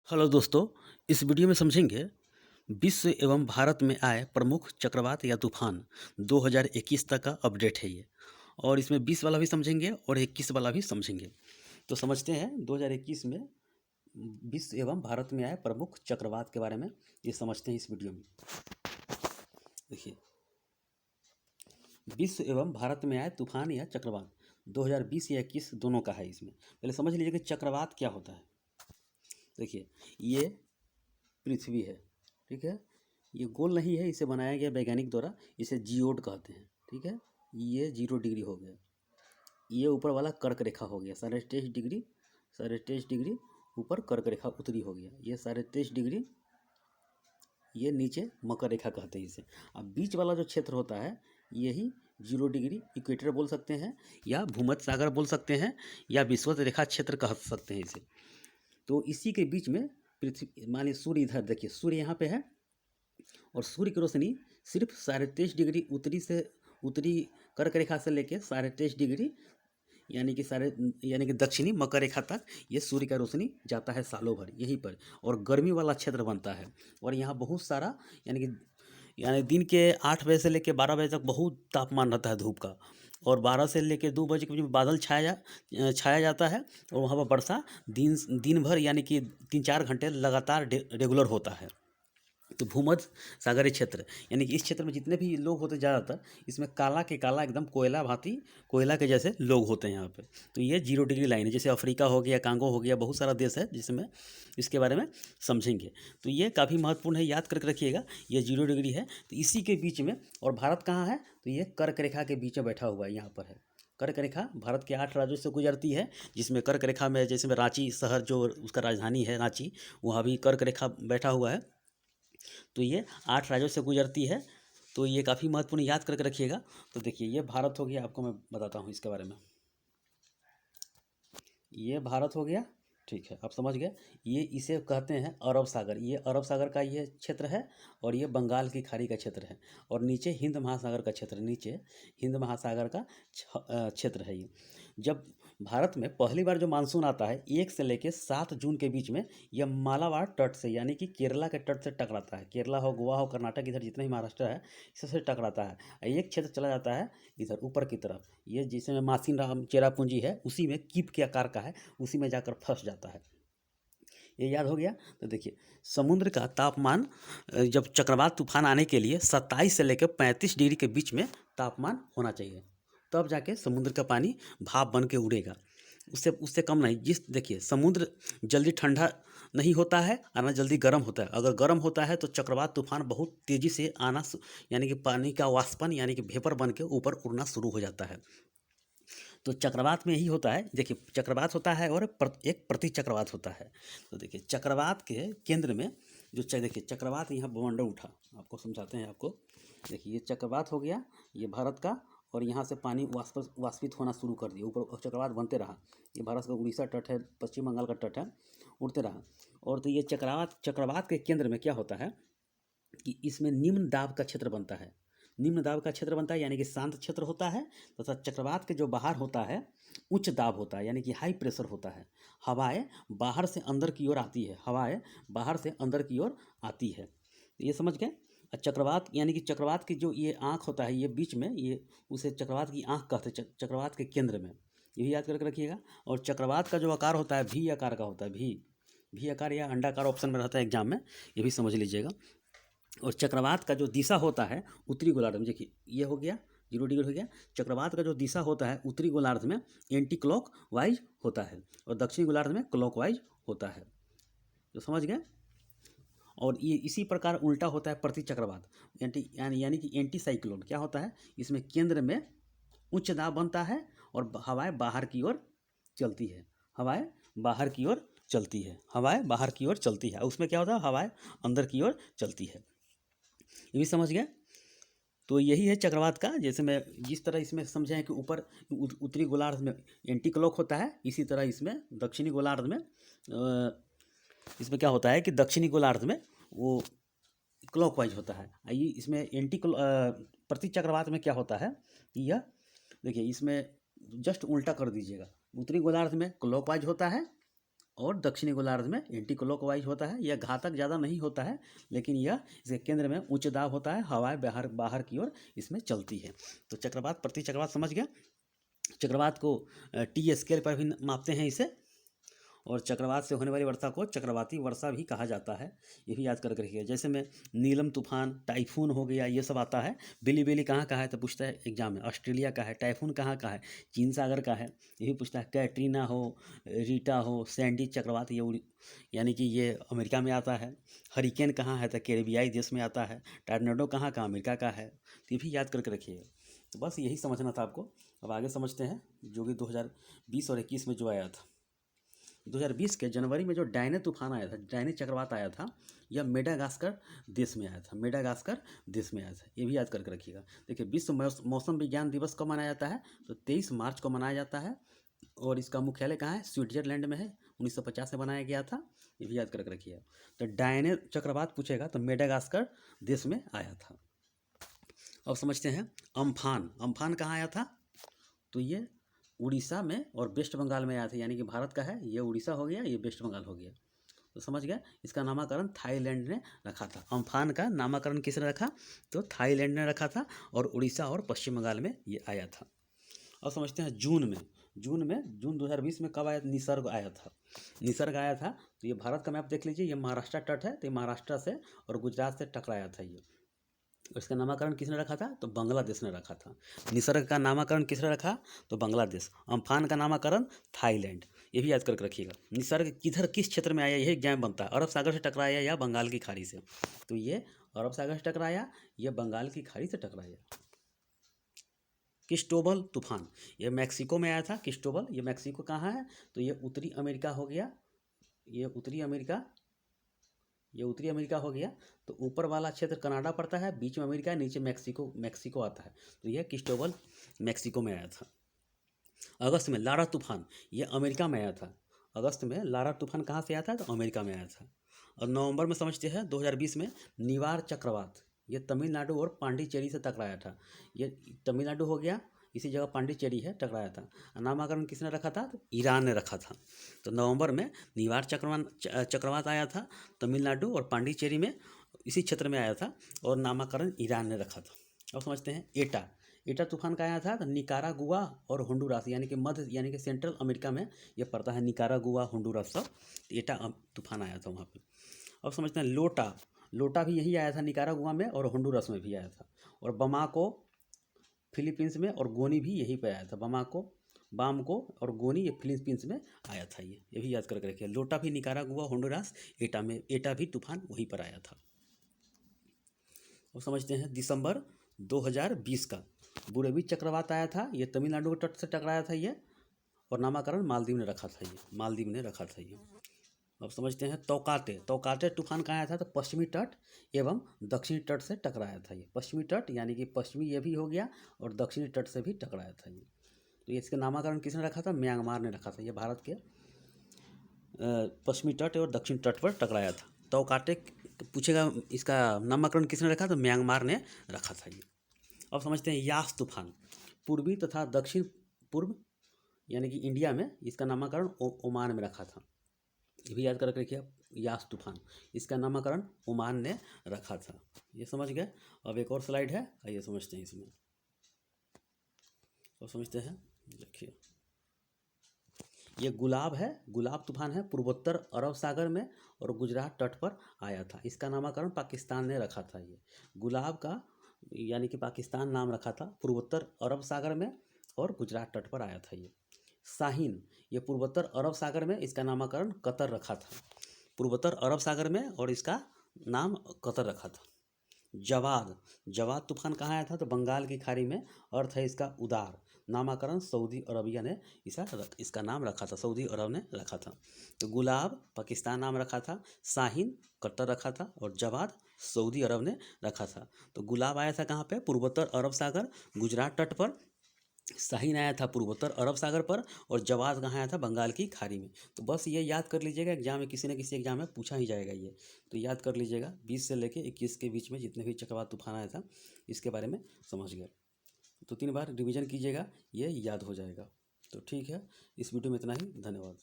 Hello दोस्तों, इस video में समझेंगे विश्व एवं भारत में आए प्रमुख चक्रवात या तूफान 2021 तक का अपडेट है ये। और इसमें 20 वाला भी समझेंगे और 21 वाला भी समझेंगे। तो समझते हैं 2021 में विश्व एवं भारत में आए प्रमुख चक्रवात के बारे में ये समझते हैं इस वीडियो में। देखिए, विश्व एवं भारत में आए तूफान या चक्रवात 2020 या 21 दोनों का है। इसमें पहले समझ लीजिए कि चक्रवात क्या होता है। देखिए, ये पृथ्वी है, ठीक है। ये गोल नहीं है, इसे बनाया गया वैज्ञानिक द्वारा, इसे जियोड कहते हैं, ठीक है। ये 0 डिग्री हो गया, ये ऊपर वाला कर्क रेखा हो गया 23.5 डिग्री, 23.5 डिग्री ऊपर कर्क रेखा उत्तरी हो गया, ये 23.5 डिग्री, ये नीचे मकर रेखा कहते हैं इसे। अब बीच वाला जो क्षेत्र होता है यही 0 डिग्री इक्वेटर बोल सकते हैं, या भूमध्य सागर बोल सकते हैं, या विषुवत रेखा क्षेत्र कह सकते हैं इसे। तो इसी के बीच में पृथ्वी, मानिए सूर्य इधर, देखिए सूर्य यहाँ पे है, और सूर्य की रोशनी सिर्फ 23.5 डिग्री उत्तरी कर्क रेखा से लेके 23.5 डिग्री यानी कि दक्षिणी मकर रेखा तक ये सूर्य का रोशनी जाता है सालों भर यहीं पर, और गर्मी वाला क्षेत्र बनता है। और यहाँ बहुत सारा यानी दिन के 8 बजे से लेकर 12 बजे तक बहुत तापमान रहता है धूप का, और 12 से लेकर 2 बजे के बीच में बादल छाया जाता है, और वहाँ पर वर्षा दिन भर यानी कि 3-4 घंटे लगातार रेगुलर होता है। तो भूमध्य सागरीय क्षेत्र यानी कि इस क्षेत्र में जितने भी लोग होते ज़्यादातर इसमें काला के काला एकदम कोयला भांति, कोयला के जैसे लोग होते हैं यहाँ पे। तो ये 0 डिग्री लाइन है, जैसे अफ्रीका हो गया, कांगो हो गया, बहुत सारा देश है जिसमें इसके बारे में समझेंगे। तो ये काफ़ी महत्वपूर्ण है, याद करके रखिएगा। ये 0 डिग्री है, तो इसी के बीच में। और भारत कहाँ है? तो ये कर्क रेखा के बीच में बैठा हुआ है, यहाँ पर है कर्क रेखा। भारत के 8 राज्यों से गुजरती है, जिसमें कर्क रेखा में जैसे में रांची शहर जो उसका राजधानी है रांची, वहाँ भी कर्क रेखा बैठा हुआ है। तो ये 8 राज्यों से गुजरती है, तो ये काफ़ी महत्वपूर्ण, याद करके रखिएगा। तो देखिए, ये भारत हो गया, आपको मैं बताता हूँ इसके बारे में। ये भारत हो गया, ठीक है, आप समझ गए। ये इसे कहते हैं अरब सागर, ये अरब सागर का ये क्षेत्र है, और ये बंगाल की खाड़ी का क्षेत्र है, और नीचे हिंद महासागर का क्षेत्र, नीचे हिंद महासागर का क्षेत्र है ये। जब भारत में पहली बार जो मानसून आता है 1 से लेकर 7 जून के बीच में, यह मालाबार तट से यानी कि केरला के तट से टकराता है। केरला हो, गोवा हो, कर्नाटक, इधर जितने भी महाराष्ट्र है इससे टकराता है। एक क्षेत्र चला जाता है इधर ऊपर की तरफ, ये जिसमें मासिन राम चेरापूंजी है, उसी में कीप के आकार का है, उसी में जाकर फंस जाता है। ये याद हो गया। तो देखिए, समुद्र का तापमान जब चक्रवात तूफान आने के लिए 27 से लेकर 35 डिग्री के बीच में तापमान होना चाहिए, तब जाके समुद्र का पानी भाप बन के उड़ेगा। उससे उससे कम नहीं। देखिए, समुद्र जल्दी ठंडा नहीं होता है और ना जल्दी गर्म होता है। अगर गर्म होता है तो चक्रवात तूफान बहुत तेज़ी से यानी कि पानी का वाष्पन यानी कि वेपर बन के ऊपर उड़ना शुरू हो जाता है। तो चक्रवात में यही होता है। देखिए, चक्रवात होता है और एक प्रति चक्रवात होता है। तो देखिए, चक्रवात के केंद्र में देखिए, चक्रवात यहाँ बवंडर उठा, आपको समझाते हैं आपको। देखिए, ये चक्रवात हो गया, ये भारत का, और यहाँ से पानी वाष्पित होना शुरू कर दिया, ऊपर चक्रवात बनते रहा। ये भारत का उड़ीसा तट है, पश्चिम बंगाल का तट है, उड़ते रहा। और तो ये चक्रवात के केंद्र में क्या होता है कि इसमें निम्न दाब का क्षेत्र बनता है। निम्न दाब का क्षेत्र बनता है यानी कि शांत क्षेत्र होता है, तथा चक्रवात के जो बाहर होता है उच्च दाब होता है यानी कि हाई प्रेशर होता है। हवाएं बाहर से अंदर की ओर आती है, हवाएं बाहर से अंदर की ओर आती है। ये समझ गए। चक्रवात यानी कि चक्रवात की जो ये आँख होता है, ये बीच में, ये उसे चक्रवात की आँख कहते हैं, चक्रवात के केंद्र में। यही याद करके रखिएगा। और चक्रवात का जो आकार होता है भी आकार का होता है, भी आकार या अंडाकार ऑप्शन में रहता है एग्जाम में, ये भी समझ लीजिएगा। और चक्रवात का जो दिशा होता है उत्तरी गोलार्ध में, देखिए ये हो गया 0 डिग्री हो गया। चक्रवात का जो दिशा होता है उत्तरी गोलार्ध में एंटी क्लॉक वाइज होता है, और दक्षिणी गोलार्ध में क्लॉक वाइज होता है। तो समझ गए। और ये इसी प्रकार उल्टा होता है प्रति चक्रवात, यानी कि एंटी साइक्लोन क्या होता है, इसमें केंद्र में उच्च दाब बनता है, और हवाएं बाहर की ओर चलती है, हवाएं बाहर की ओर चलती है, हवाएं बाहर की ओर चलती है। उसमें क्या होता है, हवाएं अंदर की ओर चलती है। ये भी समझ गए। तो यही है चक्रवात का। जैसे मैं जिस तरह इसमें समझे हैं कि ऊपर उत्तरी गोलार्ध में एंटी क्लॉक होता है, इसी तरह इसमें दक्षिणी गोलार्ध में इसमें क्या होता है कि दक्षिणी गोलार्ध में वो क्लॉकवाइज होता है। आइए, इसमें प्रति चक्रवात में क्या होता है, यह देखिए, इसमें जस्ट उल्टा कर दीजिएगा। उत्तरी गोलार्ध में क्लॉकवाइज होता है, और दक्षिणी गोलार्ध में एंटी क्लॉकवाइज होता है। यह घातक ज़्यादा नहीं होता है, लेकिन यह इसके केंद्र में उच्च दाब होता है, हवाएं बाहर बाहर की ओर इसमें चलती है। तो चक्रवात, प्रति चक्रवात समझ गया। चक्रवात को टी स्केल पर भी मापते हैं इसे, और चक्रवात से होने वाली वर्षा को चक्रवाती वर्षा भी कहा जाता है। ये भी याद करके रखिएगा। जैसे में नीलम तूफान, टाइफून हो गया, ये सब आता है। बिली बिली कहाँ का है तो पूछता है एग्जाम में, ऑस्ट्रेलिया का है। टाइफून कहाँ का है, चीन सागर का है। ये भी पूछता है। कैटरीना हो, रीटा हो, सैंडी चक्रवात, ये यानी कि ये अमेरिका में आता है। हरिकेन कहाँ है तो कैरेबियाई देश में आता है। टॉर्नेडो कहाँ का, अमेरिका का है। तो ये भी याद करके रखिएगा। तो बस यही समझना था आपको। अब आगे समझते हैं जो कि 2020 और 21 में जो आया था। 2020 के जनवरी में जो डायने तूफान आया था, डायने चक्रवात आया था, यह मेडागास्कर देश में आया था। मेडागास्कर देश में आया था, ये भी याद करके रखिएगा। देखिए, विश्व मौसम विज्ञान दिवस कब मनाया जाता है तो 23 मार्च को मनाया जाता है। और इसका मुख्यालय कहाँ है, स्विट्जरलैंड में है। 1950 में बनाया गया था, ये भी याद करके रखिएगा। तो डायने चक्रवात पूछेगा तो मेडागास्कर देश में आया था। अब समझते हैं अम्फान। अम्फान कहाँ आया था तो ये उड़ीसा में और वेस्ट बंगाल में आया था। यानी कि भारत का है, ये उड़ीसा हो गया, ये वेस्ट बंगाल हो गया। तो समझ गया। इसका नामकरण थाईलैंड ने रखा था। अम्फान का नामकरण किसने रखा तो थाईलैंड ने रखा था, और उड़ीसा और पश्चिम बंगाल में ये आया था। अब समझते हैं जून में। जून 2020 में कब आया, निसर्ग आया था। निसर्ग आया था तो ये भारत का मैप देख लीजिए। ये महाराष्ट्र तट है, तो ये महाराष्ट्र से और गुजरात से टकराया था ये। इसका नामकरण किसने रखा था तो बांग्लादेश ने रखा था। निसर्ग का नामकरण किसने रखा तो बांग्लादेश। अम्फान का नामकरण थाईलैंड। ये भी याद करके रखिएगा। निसर्ग किधर, किस क्षेत्र में आया, यही एग्जाम बनता है। अरब सागर से टकराया या बंगाल की खाड़ी से। तो ये अरब सागर से टकराया, ये बंगाल की खाड़ी से टकराया। क्रिस्टोबल तूफान, ये मैक्सिको में आया था। क्रिस्टोबल, ये मैक्सिको कहाँ है तो ये उत्तरी अमेरिका हो गया। ये उत्तरी अमेरिका हो गया। तो ऊपर वाला क्षेत्र कनाडा पड़ता है, बीच में अमेरिका है, नीचे मैक्सिको आता है। तो यह क्रिस्टोबल मैक्सिको में आया था। अगस्त में लारा तूफान, ये अमेरिका में आया था। अगस्त में लारा तूफान कहाँ से आया था तो अमेरिका में आया था। और नवंबर में समझते हैं 2020 में निवार चक्रवात, ये तमिलनाडु और पांडिचेरी से टकराया था। ये तमिलनाडु हो गया, इसी जगह पांडिचेरी है, टकराया था। नामकरण किसने रखा था तो ईरान ने रखा था। तो नवंबर में निवार चक्रवात आया था तमिलनाडु और पांडिचेरी में, इसी क्षेत्र में आया था, और नामकरण ईरान ने रखा था। अब समझते हैं एटा तूफान का आया था तो निकारागुआ और होंडुरास, यानी कि मध्य, यानी कि सेंट्रल अमेरिका में ये पड़ता है। निकारागुआ, होंडुरास सब एटा तूफान आया था वहाँ पे। अब समझते हैं लोटा भी यही आया था, निकारागुआ में और होंडुरास में भी आया था। और बमाको फिलीपींस में, और गोनी भी यहीं पे आया था। बामको और गोनी, ये फिलीपींस में आया था। ये भी याद करके रखिए। लोटा भी निकारागुआ, होंडुरास, एटा भी तूफान वहीं पर आया था। अब समझते हैं दिसंबर 2020 का बुरेवी चक्रवात आया था। ये तमिलनाडु के तट से टकराया था ये, और नामकरण मालदीव ने रखा था ये। अब समझते हैं तौकाते तूफान कहाँ आया था तो पश्चिमी तट एवं दक्षिणी तट से टकराया था ये। पश्चिमी तट यानी कि पश्चिमी ये भी हो गया, और दक्षिणी तट से भी टकराया था ये। तो ये इसका नामकरण किसने रखा था, म्यांमार ने रखा था। ये भारत के पश्चिमी तट और दक्षिण तट पर टकराया था। तौकाते पूछेगा इसका नामकरण किसने रखा तो म्यांमार ने रखा था ये। अब समझते हैं यास तूफान, पूर्वी तथा दक्षिण पूर्व यानी कि इंडिया में, इसका नामकरण ओमान में रखा था। ये भी याद करके रखिए। यास तूफान, इसका नामकरण ओमान ने रखा था। ये समझ गए। अब एक और स्लाइड है, आइए समझते हैं इसमें। तो समझते हैं, देखिए ये गुलाब है, गुलाब तूफान है, पूर्वोत्तर अरब सागर में और गुजरात तट पर आया था। इसका नामकरण पाकिस्तान ने रखा था। ये गुलाब का यानी कि पाकिस्तान नाम रखा था, पूर्वोत्तर अरब सागर में और गुजरात तट पर आया था ये। शाहीन, ये पूर्वोत्तर अरब सागर में, इसका नामकरण कतर रखा था। पूर्वोत्तर अरब सागर में और इसका नाम कतर रखा था। जवाद तूफान कहाँ आया था तो बंगाल की खाड़ी में, अर्थ है इसका उदार। नामकरण सऊदी अरबिया ने इसका नाम रखा था, सऊदी अरब ने रखा था। तो गुलाब पाकिस्तान नाम रखा था, शाहीन कतर रखा था, और जवाद सऊदी अरब ने रखा था। तो गुलाब आया था कहाँ पे, पूर्वोत्तर अरब सागर गुजरात तट पर। शाहीन आया था पूर्वोत्तर अरब सागर पर, और जवाद कहाँ आया था बंगाल की खाड़ी में। तो बस ये याद कर लीजिएगा, एग्जाम में किसी न किसी एग्जाम में पूछा ही जाएगा ये। तो याद कर लीजिएगा, 20 से लेके 21 के बीच में जितने भी चक्रवात तूफान आया था इसके बारे में समझ गया। तो 3 बार रिवीजन कीजिएगा, ये याद हो जाएगा। तो ठीक है, इस वीडियो में इतना ही, धन्यवाद।